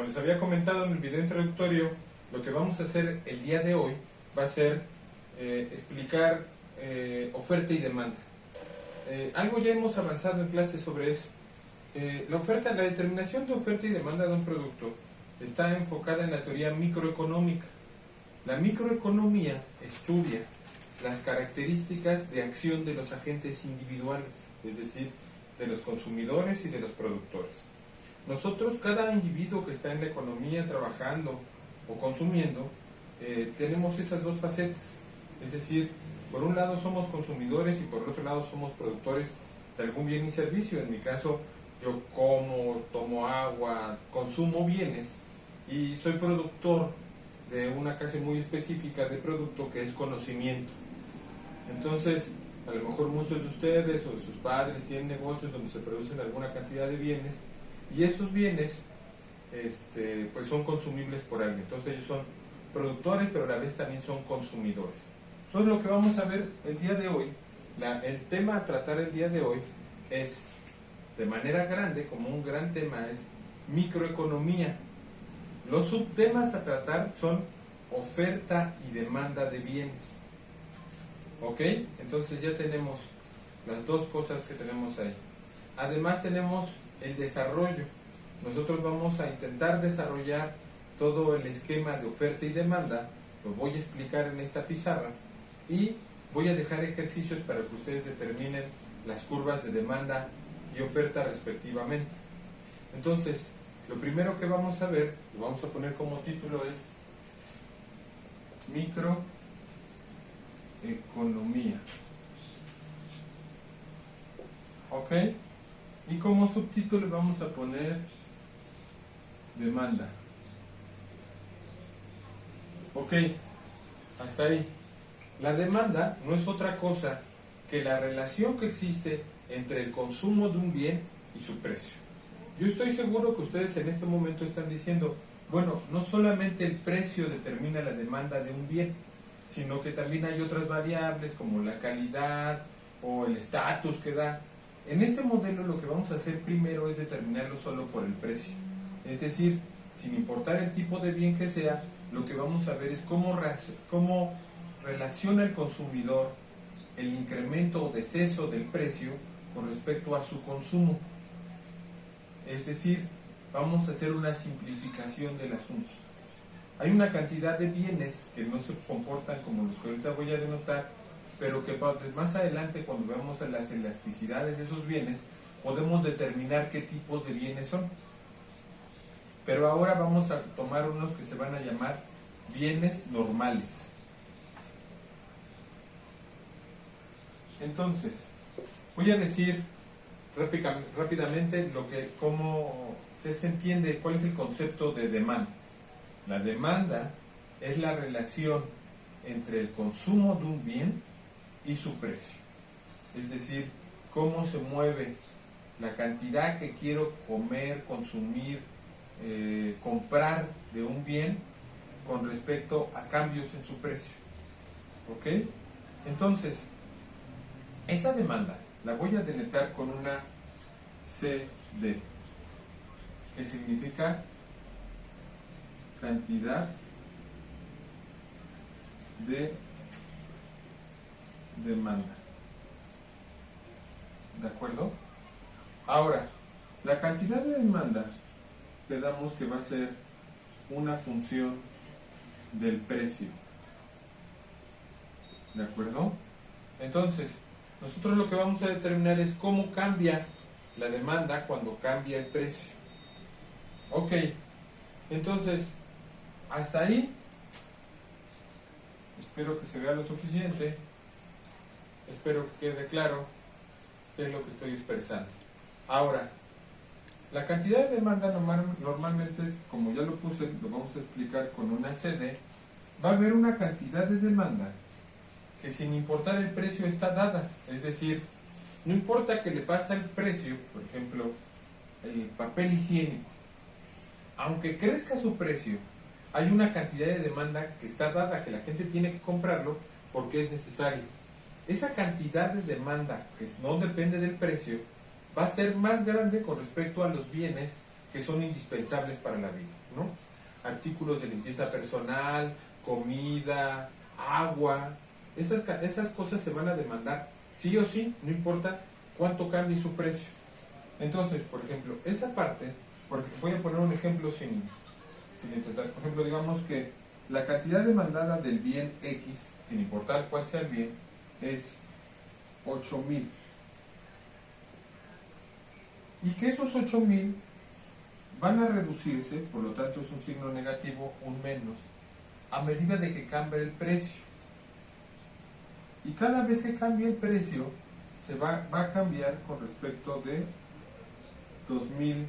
Como les había comentado en el video introductorio, lo que vamos a hacer el día de hoy va a ser explicar oferta y demanda. Algo ya hemos avanzado en clase sobre eso. La determinación de oferta y demanda de un producto está enfocada en la teoría microeconómica. La microeconomía estudia las características de acción de los agentes individuales, es decir, de los consumidores y de los productores. Nosotros, cada individuo que está en la economía trabajando o consumiendo, tenemos esas dos facetas, es decir, por un lado somos consumidores y por otro lado somos productores de algún bien y servicio. En mi caso, yo como, tomo agua, consumo bienes y soy productor de una clase muy específica de producto que es conocimiento. Entonces, a lo mejor muchos de ustedes o de sus padres tienen negocios donde se producen alguna cantidad de bienes y esos bienes pues son consumibles por alguien. Entonces ellos son productores, pero a la vez también son consumidores. Entonces lo que vamos a ver el día de hoy, el tema a tratar el día de hoy es, de manera grande, como un gran tema, es microeconomía. Los subtemas a tratar son oferta y demanda de bienes. ¿Ok? Entonces ya tenemos las dos cosas que tenemos ahí. Además tenemos el desarrollo. Nosotros vamos a intentar desarrollar todo el esquema de oferta y demanda. Lo voy a explicar en esta pizarra y voy a dejar ejercicios para que ustedes determinen las curvas de demanda y oferta respectivamente. Entonces, lo primero que vamos a ver, lo vamos a poner como título, es microeconomía. ¿Ok? Y como subtítulo vamos a poner demanda. Ok, hasta ahí. La demanda no es otra cosa que la relación que existe entre el consumo de un bien y su precio. Yo estoy seguro que ustedes en este momento están diciendo, bueno, no solamente el precio determina la demanda de un bien, sino que también hay otras variables como la calidad o el estatus que da. En este modelo lo que vamos a hacer primero es determinarlo solo por el precio. Es decir, sin importar el tipo de bien que sea, lo que vamos a ver es cómo relaciona el consumidor el incremento o deceso del precio con respecto a su consumo. Es decir, vamos a hacer una simplificación del asunto. Hay una cantidad de bienes que no se comportan como los que ahorita voy a denotar, pero que más adelante, cuando veamos las elasticidades de esos bienes, podemos determinar qué tipos de bienes son. Pero ahora vamos a tomar unos que se van a llamar bienes normales. Entonces, voy a decir rápidamente qué se entiende, cuál es el concepto de demanda. La demanda es la relación entre el consumo de un bien y su precio. Es decir, cómo se mueve la cantidad que quiero comer, consumir, comprar de un bien con respecto a cambios en su precio. ¿Ok? Entonces, esa demanda la voy a denotar con una CD, que significa cantidad de demanda. ¿De acuerdo? Ahora, la cantidad de demanda quedamos que va a ser una función del precio. ¿De acuerdo? Entonces, nosotros lo que vamos a determinar es cómo cambia la demanda cuando cambia el precio. Ok, entonces, hasta ahí, espero que se vea lo suficiente, espero que quede claro qué es lo que estoy expresando. Ahora, la cantidad de demanda normalmente, como ya lo puse, lo vamos a explicar con una CD, va a haber una cantidad de demanda que sin importar el precio está dada. Es decir, no importa que le pase el precio, por ejemplo, el papel higiénico, aunque crezca su precio, hay una cantidad de demanda que está dada, que la gente tiene que comprarlo porque es necesario. Esa cantidad de demanda, que no depende del precio, va a ser más grande con respecto a los bienes que son indispensables para la vida, ¿no? Artículos de limpieza personal, comida, agua, esas cosas se van a demandar sí o sí, no importa cuánto cambie su precio. Entonces, por ejemplo, esa parte, porque voy a poner un ejemplo sin intentar, por ejemplo, digamos que la cantidad demandada del bien X, sin importar cuál sea el bien, es 8,000. Y que esos 8,000 van a reducirse, por lo tanto es un signo negativo, un menos, a medida de que cambie el precio. Y cada vez que cambie el precio, se va a cambiar con respecto de 2,000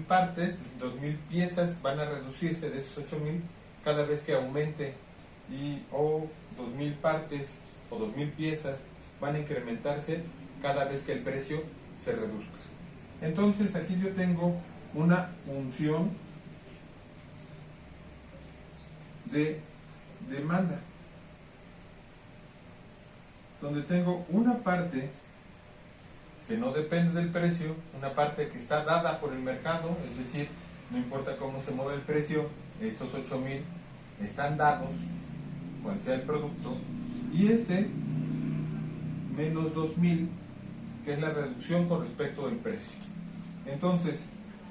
partes, 2,000 piezas van a reducirse de esos 8,000 cada vez que aumente, o 2,000 partes o 2,000 piezas van a incrementarse cada vez que el precio se reduzca. Entonces aquí yo tengo una función de demanda, donde tengo una parte que no depende del precio, una parte que está dada por el mercado, es decir, no importa cómo se mueve el precio, estos 8,000 están dados, cual sea el producto, y menos 2,000, que es la reducción con respecto del precio. Entonces,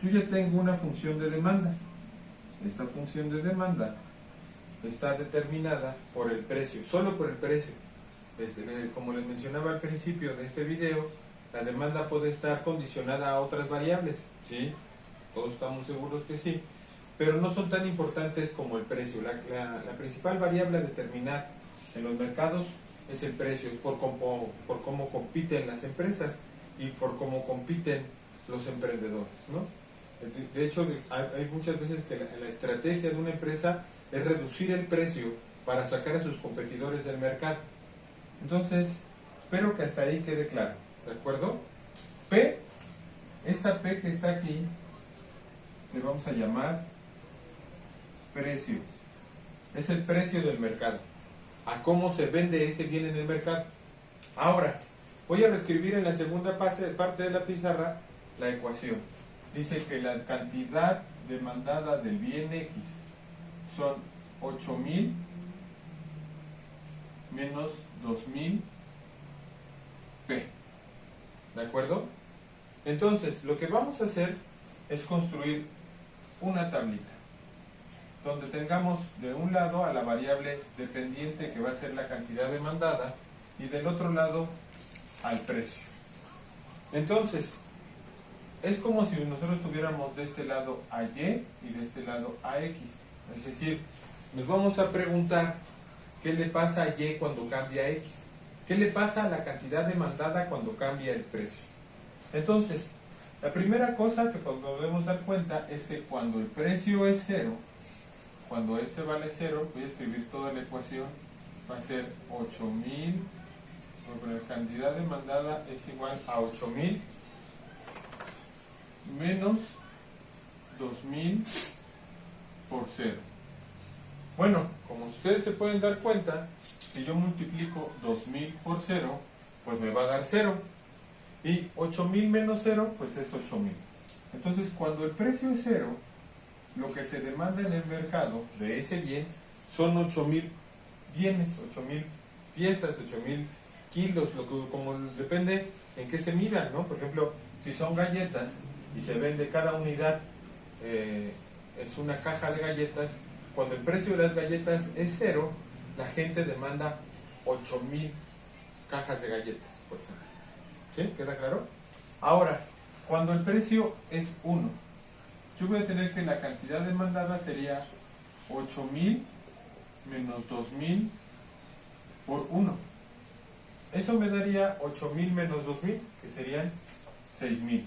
yo ya tengo una función de demanda. Esta función de demanda está determinada por el precio, solo por el precio. Como les mencionaba al principio de este video, la demanda puede estar condicionada a otras variables, ¿sí? Todos estamos seguros que sí, pero no son tan importantes como el precio. La principal variable a determinar en los mercados es el precio, es por cómo compiten las empresas y por cómo compiten los emprendedores, ¿no? De hecho, hay muchas veces que la estrategia de una empresa es reducir el precio para sacar a sus competidores del mercado. Entonces, espero que hasta ahí quede claro, ¿de acuerdo? P, esta P que está aquí, le vamos a llamar precio. Es el precio del mercado, a cómo se vende ese bien en el mercado. Ahora, voy a reescribir en la segunda parte de la pizarra la ecuación. Dice que la cantidad demandada del bien X son 8,000 menos 2,000 P. ¿De acuerdo? Entonces, lo que vamos a hacer es construir una tablita donde tengamos de un lado a la variable dependiente, que va a ser la cantidad demandada, y del otro lado al precio. Entonces, es como si nosotros tuviéramos de este lado a Y y de este lado a X. Es decir, nos vamos a preguntar qué le pasa a Y cuando cambia a X. ¿Qué le pasa a la cantidad demandada cuando cambia el precio? Entonces, la primera cosa que nos debemos dar cuenta es que cuando el precio es 0, cuando este vale 0, voy a escribir toda la ecuación, va a ser 8,000, la cantidad demandada es igual a 8,000 menos 2,000 por 0. Bueno, como ustedes se pueden dar cuenta, si yo multiplico 2,000 por 0, pues me va a dar 0. Y 8,000 menos 0, pues es 8,000. Entonces, cuando el precio es 0, lo que se demanda en el mercado de ese bien son 8,000 bienes, 8,000 piezas, 8,000 kilos, como depende en qué se midan, ¿no? Por ejemplo, si son galletas y se vende cada unidad, es una caja de galletas, cuando el precio de las galletas es 0, la gente demanda 8,000 cajas de galletas, por ejemplo. ¿Sí? ¿Queda claro? Ahora, cuando el precio es 1, yo voy a tener que la cantidad demandada sería 8,000 menos 2,000 por 1. Eso me daría 8,000 menos 2,000, que serían 6,000.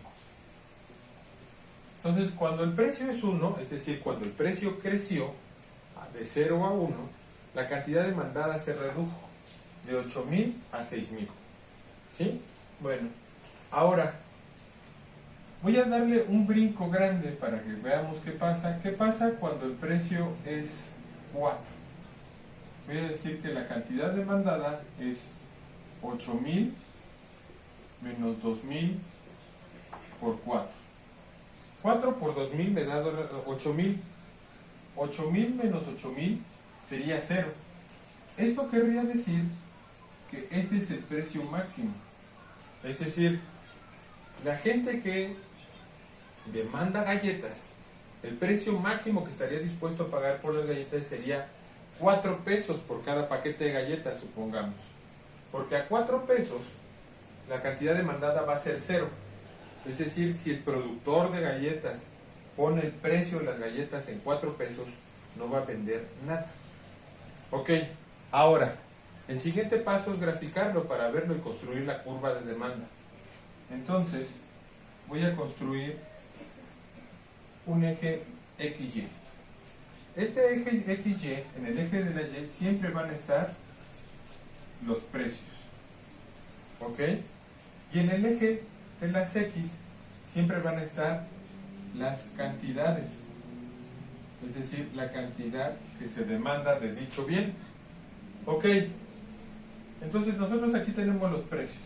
Entonces, cuando el precio es 1, es decir, cuando el precio creció de 0 a 1, la cantidad demandada se redujo de 8,000 a 6,000. ¿Sí? Bueno, ahora voy a darle un brinco grande para que veamos qué pasa. ¿Qué pasa cuando el precio es 4? Voy a decir que la cantidad demandada es 8,000 menos 2,000 por 4. 4 por 2000 me da 8000. 8000 menos 8000 sería 0. Eso querría decir que este es el precio máximo. Es decir, la gente que demanda galletas, el precio máximo que estaría dispuesto a pagar por las galletas sería 4 pesos por cada paquete de galletas, supongamos. Porque a 4 pesos la cantidad demandada va a ser 0. Es decir, si el productor de galletas pone el precio de las galletas en 4 pesos, no va a vender nada. Ok, ahora, el siguiente paso es graficarlo para verlo y construir la curva de demanda. Entonces, voy a construir un eje XY. Este eje XY, en el eje de la Y, siempre van a estar los precios. ¿Ok? Y en el eje de las X, siempre van a estar las cantidades. Es decir, la cantidad que se demanda de dicho bien. Ok. Entonces nosotros aquí tenemos los precios.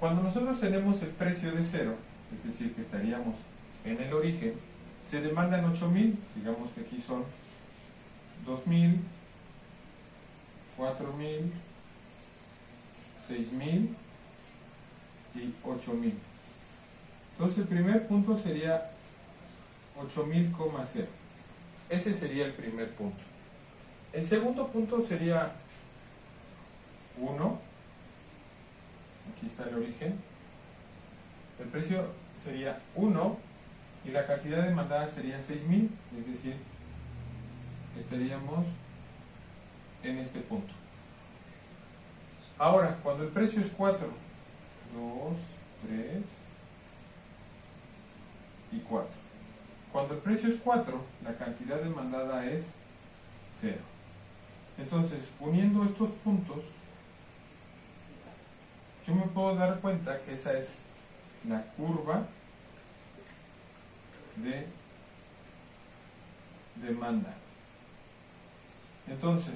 Cuando nosotros tenemos el precio de 0, es decir, que estaríamos en el origen, se demandan 8000, digamos que aquí son 2000, 4000, 6000 y 8000. Entonces el primer punto sería 8000,0. Ese sería el primer punto. El segundo punto sería 1. Aquí está el origen. El precio sería 1 y la cantidad demandada sería 6000, es decir, estaríamos en este punto. Ahora, cuando el precio es 4, 2, 3 y 4. Cuando el precio es 4, la cantidad demandada es 0. Entonces, uniendo estos puntos, yo me puedo dar cuenta que esa es la curva de demanda. Entonces,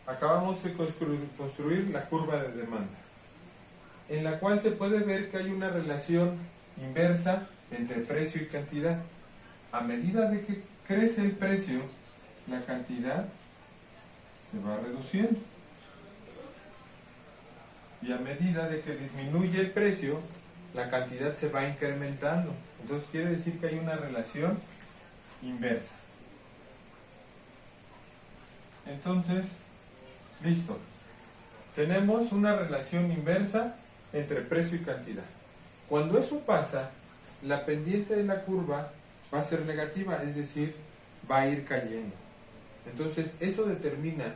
acabamos de construir la curva de demanda, en la cual se puede ver que hay una relación inversa entre precio y cantidad. A medida de que crece el precio, la cantidad se va reduciendo. Y a medida de que disminuye el precio, la cantidad se va incrementando. Entonces quiere decir que hay una relación inversa. Entonces, listo. Tenemos una relación inversa entre precio y cantidad. Cuando eso pasa, la pendiente de la curva va a ser negativa, es decir, va a ir cayendo. Entonces, eso determina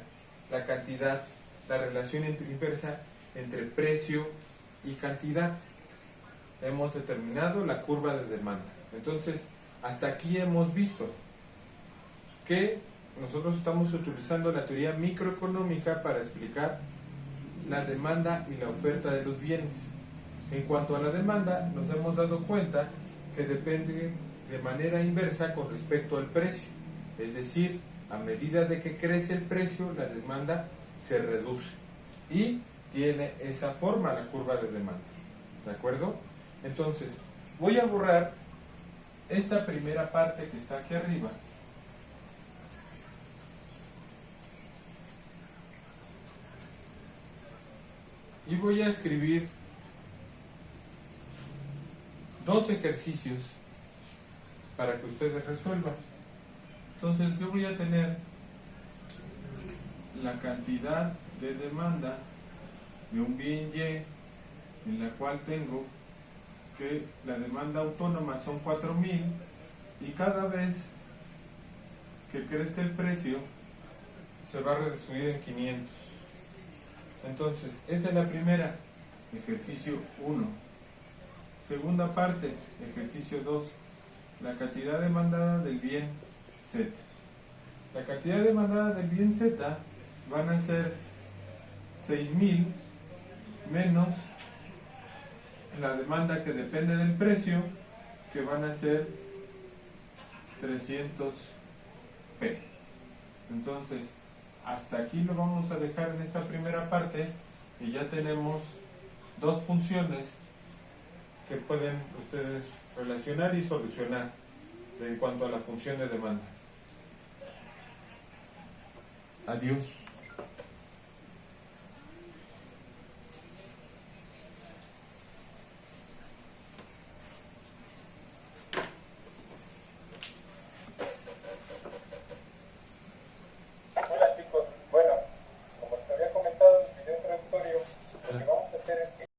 la cantidad, la relación inversa entre precio y cantidad. Hemos determinado la curva de demanda. Entonces, hasta aquí hemos visto que nosotros estamos utilizando la teoría microeconómica para explicar la demanda y la oferta de los bienes. En cuanto a la demanda, nos hemos dado cuenta que depende de manera inversa con respecto al precio. Es decir, a medida de que crece el precio, la demanda se reduce. Y tiene esa forma la curva de demanda. ¿De acuerdo? Entonces, voy a borrar esta primera parte que está aquí arriba. Y voy a escribir dos ejercicios para que ustedes resuelvan. Entonces yo voy a tener la cantidad de demanda de un bien Y, en la cual tengo que la demanda autónoma son 4000 y cada vez que crezca el precio se va a reducir en 500. Entonces, esa es la primera, ejercicio 1. Segunda parte, ejercicio 2, la cantidad demandada del bien Z. La cantidad demandada del bien Z van a ser 6000 menos la demanda que depende del precio, que van a ser 300p. Entonces, hasta aquí lo vamos a dejar en esta primera parte y ya tenemos dos funciones que pueden ustedes relacionar y solucionar en cuanto a la función de demanda. Adiós.